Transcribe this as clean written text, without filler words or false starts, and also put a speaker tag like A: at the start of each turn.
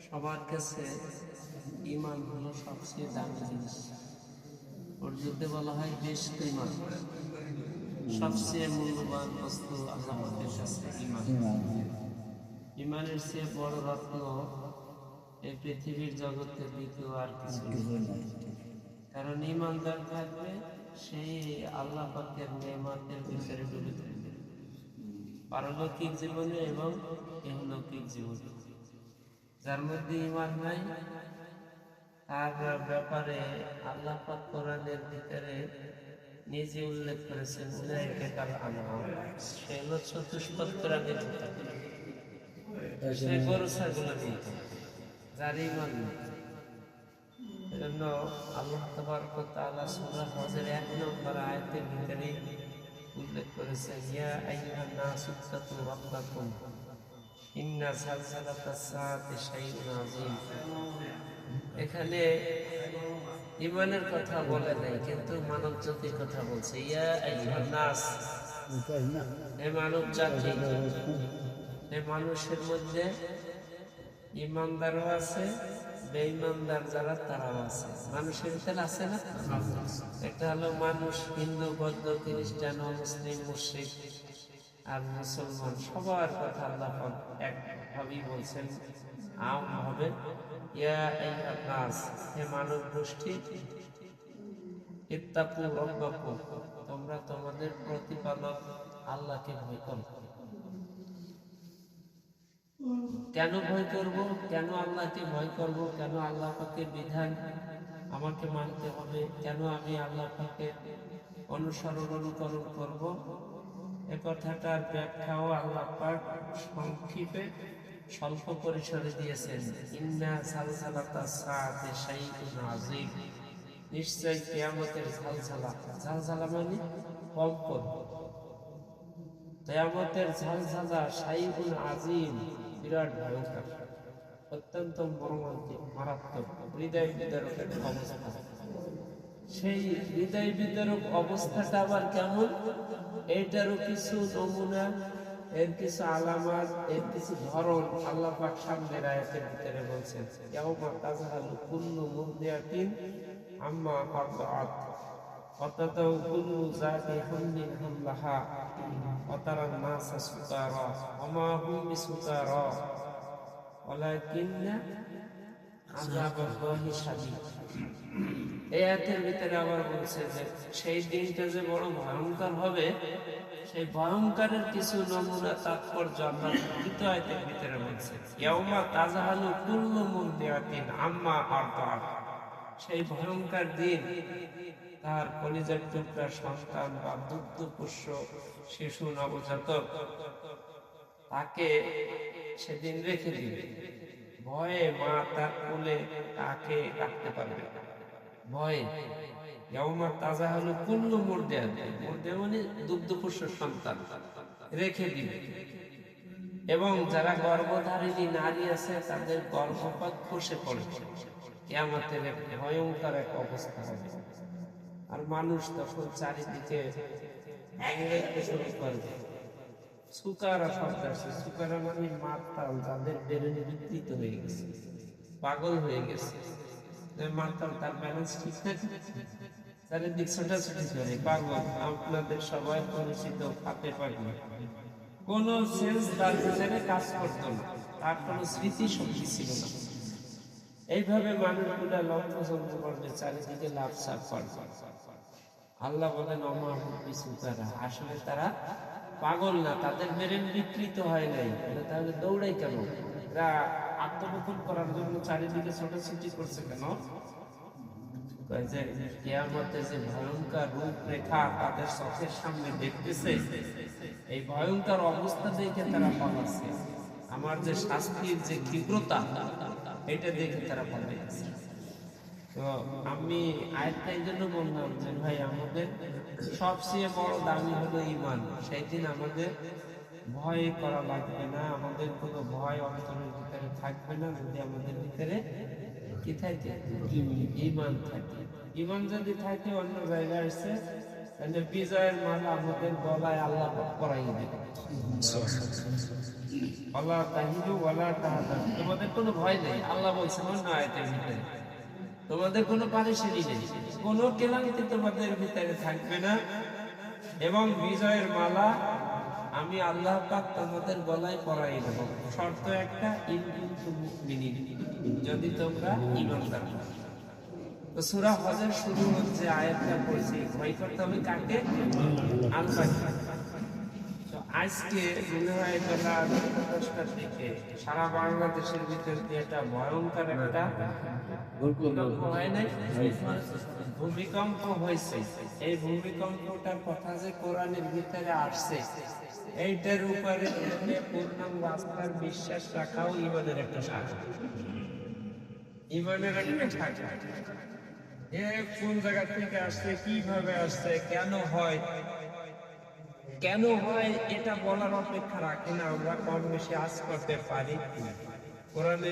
A: সবার কাছে ঈমান হলো সবচেয়ে দামি জিনিস। উর্দুতে বলা হয় বেশ কিমান, সবচেয়ে মূল্যবান বস্তু আল্লাহ পাকের কাছে ঈমান। ঈমানের চেয়ে বড় রত্ন এই পৃথিবীর জগতে দ্বিতীয় আর কিছু নেই। কারণ ঈমানদার থাকবে সেই আল্লাহ পাকের নেয়ামতের ভিতরে ডুবে থাকবে, পারলৌকিক জীবনে এবং ইহলৌকিক জীবনে। যার মধ্যে ঈমান নাই তার ব্যাপারে আল্লাহ পাক কোরআনের ভিতরে নিজে উল্লেখ করেছেন, উলাইকা কাল আনআম, সে হলো চতুষ্পদ প্রাণীর মতো, সে গরু ছাগলের মতো, যার ঈমান নেই। এজন্য আল্লাহ তাবারক ওয়া তাআলা সূরা হজের 1 নম্বর আয়াতের ভিতরে উল্লেখ করেছেন, ইয়া আইয়ুহান নাসু ইত্তাকু রাব্বাকুম ইন্না যালযালাতাস সাআতি শাইউন আযীম। এখানে ঈমানের কথা বলে নাই, কিন্তু মানব জাতির কথা বলছে। ইয়া আইয়ুহান নাস, হে মানব জাতি, হে মানুষের মধ্যে ঈমানদারও আছে, বেঈমানদার যারা তারাও আছে। মানুষের ভিতরে আছে না? একটা হলো মানুষ, হিন্দু, বৌদ্ধ, খ্রিস্টান, মুসলিম, মুশরিক আর মুসলমান, সবার কথা আল্লাহ পাক একভাবেই বলছেন আম ভাবে, ইয়া আইয়ুহান নাস, হে মানব গোষ্ঠী, ইত্তাকু রাব্বাকুম, তোমরা তোমাদের প্রতিপালক আল্লাহকে ভয় করো। কেন ভয় করব? কেন আল্লাহকে ভয় করব? কেন আল্লাহ পাকের বিধান আমাকে মানতে হবে? কেন আমি আল্লাহ পাকের অনুকরণ করব? এ কথাটার ব্যাখ্যাও আল্লাহ পাক সংক্ষেপে স্বল্প পরিসরে দিয়েছেন। ইন্না যালযালাতাস সাআতি শাইউন আযীম, নিশ্চয় কিয়ামতের ঝালঝালা, ঝালঝালা মানে কম্পন, কিয়ামতের ঝালঝালা শাইউন আযীম, বিরাট ভয়ঙ্কর, অত্যন্ত মর্মান্তিক, মারাত্মক, হৃদয় বিদারক অবস্থা। সেই হৃদয় বিদারক অবস্থাটা আবার কেমন, এইটারও কিছু নমুনা, এর কিছু আলামত, এর কিছু ধরন আল্লাহ পাক সামনের আয়াতের ভিতরে বলছেন। ইয়াউমা তাযহালু কুল্লু মুরদিআতিন আম্মা আরদাআত ওয়া তাদাউ কুল্লু যাতি হামলিন হামলাহা ওয়া তারান নাসা সুকারা ওয়া মা হুম বিসুকারা ওয়ালাকিন্না আযাবাল্লাহি শাদীদ। এই আয়াতের ভিতরে আবার বলছে যে সেই দিনটা যে বড় ভয়ঙ্কর হবে, সেই ভয়ঙ্করের কিছু নমুনা, তাৎপর্য আল্লাহ দ্বিতীয় আয়াতের ভিতরে বলছে। ইয়াউমা তাযহালু কুল্লু মুরদিআতিন আম্মা আরদাআত, সেই ভয়ঙ্কর দিন তার কলিজার টুকরা সন্তান বা দুগ্ধপোষ্য শিশু নবজাতক তাকে সেদিন রেখে দিবে। ভয়ে মা তার কোলে তাকে রাখতে পারবে না, ভয়ে। ইয়াউমা তাযহালু কুল্লু মুরদিআতিন, মুরদিআ মানে দুগ্ধপোষ্য সন্তান, রেখে দিবে। এবং যারা গর্ভধারিণী নারী আছে তাদের গর্ভপাত খসে পড়ে। কিয়ামতের ভয়ঙ্কর এক অবস্থা হবে। আর মানুষ তখন চারিদিকে দৌড়াইতে শুরু করবে। সুকারা শব্দ আছে, সুকারা মানে মাতাল, যাদের ব্রেন বিকৃত হয়ে গেছে, পাগল হয়ে গেছে। মাতাল, তার ব্যালেন্স ঠিক থাকে, চারিদিক ছোটাছুটি করে, পাগল। আপনাদের সবাই পরিচিত ফাতে পাগল, কোন সেন্স তার ভিতরে কাজ করতো না, তার কোনো স্মৃতি শক্তি ছিল না। এইভাবে মানুষগুলা লম্ফজম্ফ করবে, চারিদিকে লাফসাপ করবে। আল্লাহ বলেন ওমা হুম বিসুকারা, আসলে তারা পাগল না, তাদের ব্রেন বিকৃত হয় নাই। তাহলে দৌড়াই কেন? এরা আত্মগোপন করার জন্য চারিদিকে ছোটাছুটি করছে কেন? কিয়ামতে যে ভয়ঙ্কর রূপরেখা তাদের চোখের সামনে দেখতেছে, এই ভয়ঙ্কর অবস্থা দেখে তারা পালাচ্ছে। আমার যে শাস্তির যে তীব্রতা, এটা দেখে তারা পালাচ্ছে। তো আমি আয়াতটা এই জন্য বললাম যে ভাই, আমাদের সবচেয়ে বড় দামি হলো ঈমান। সেই দিন আমাদের ভয় করা লাগবে না, আমাদের কোনো ভয় অন্তরের ভিতরে থাকবে না, যদি আমাদের ভিতরে কি থাকে? ঈমান থাকে। ঈমান যদি থাকে, অন্য জায়গায় এসে তাহলে বিজয়ের মালা আমাদের গলায় আল্লাহ পরাই দেবে। আল্লাহ তাহিনু ওয়ালা তাহজানু, তোমাদের কোনো ভয় নেই। আল্লাহ বলছেন অন্য আয়াতের ভিতরে, তোমাদের কোনো পারেশানি নেই, কোনো ক্লান্তি তোমাদের ভিতরে থাকবে না। এবং বিজয়ের মালা আমি আল্লাহ পাক তোমাদের গলায় পরাই দেব, শর্ত একটা, ইন কুনতুম মুমিনিন, যদি তোমরা ঈমানদার হও। তো সূরা হজের শুরু হচ্ছে আয়াতটা পড়ছি, ভয় করতে হবে কাকে? আল্লাহকে। তো আজকে মনে হয় বেলা 10টার দিকে সারা বাংলাদেশের ভিতর দিয়ে একটা ভয়ঙ্কর একটা ভূমিকম্প হয় নাই? ভূমিকম্প হয়েছে। এই ভূমিকম্পটার কথা যে কোরআনের ভিতরে আসছে, এইটার উপরে পূর্ণাঙ্গ আস্থার বিশ্বাস রাখাও ইমানের একটা শাখা। ইমানের একটা শাখা। এ কোন জায়গা থেকে আসছে, কিভাবে আসছে, কেন হয়, কেন হয় এটা বলার অপেক্ষা রাখি না, আমরা কম বেশি আজ করতে পারি। কোরআনের